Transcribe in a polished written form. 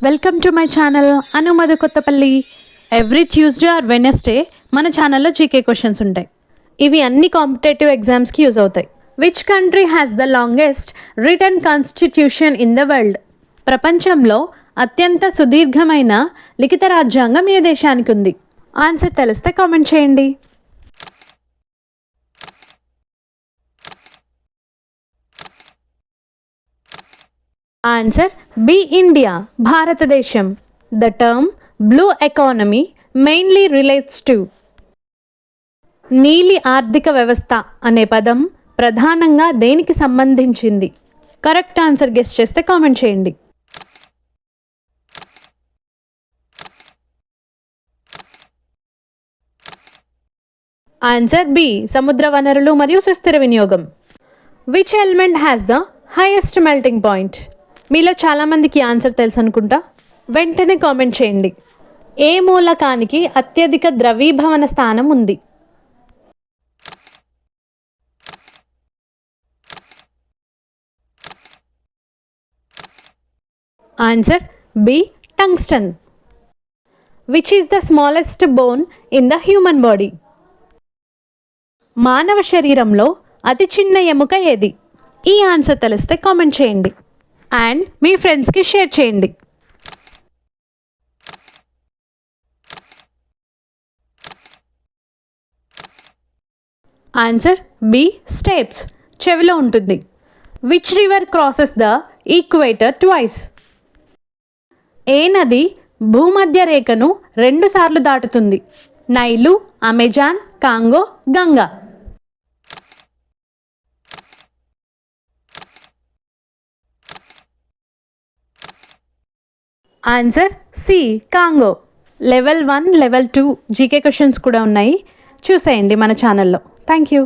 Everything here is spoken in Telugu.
వెల్కమ్ టు మై ఛానల్ అనుమతి Kothapalli. Every Tuesday or Wednesday మన ఛానల్లో జీకే క్వశ్చన్స్ ఉంటాయి. ఇవి అన్ని కాంపిటేటివ్ ఎగ్జామ్స్కి యూజ్ అవుతాయి. Which country has the longest written constitution in the world? ప్రపంచంలో అత్యంత సుదీర్ఘమైన లిఖిత రాజ్యాంగం ఏ దేశానికి ఉంది? ఆన్సర్ తెలిస్తే కామెంట్ చేయండి. ఆన్సర్ బి ఇండియా, భారతదేశం. The term blue economy mainly relates to. నీలి ఆర్థిక వ్యవస్థ అనే పదం ప్రధానంగా దేనికి సంబంధించింది? కరెక్ట్ ఆన్సర్ గెస్ చేస్తే కామెంట్ చేయండి. ఆన్సర్ బి సముద్ర వనరులు మరియు సుస్థిర వినియోగం. Which element has the highest melting point? మీలో చాలామందికి ఆన్సర్ తెలుసు అనుకుంటా, వెంటనే కామెంట్ చేయండి. ఏ మూలకానికి అత్యధిక ద్రవీభవన స్థానం ఉంది? Answer B tungsten. Which is the smallest bone in the human body? మానవ శరీరంలో అతి చిన్న ఎముక ఏది? ఈ ఆన్సర్ తెలిస్తే కామెంట్ చేయండి అండ్ మీ ఫ్రెండ్స్కి షేర్ చేయండి. ఆన్సర్ బి స్టెప్స్, చెవిలో ఉంటుంది. Which river crosses the equator twice? ఏ నది భూమధ్య రేఖను 2 సార్లు దాటుతుంది? Nile, Amazon, Congo, Ganga. Answer C Congo. Level 1, level 2 GK questions కూడా ఉన్నాయి, చూసేయండి మన ఛానల్లో. Thank you.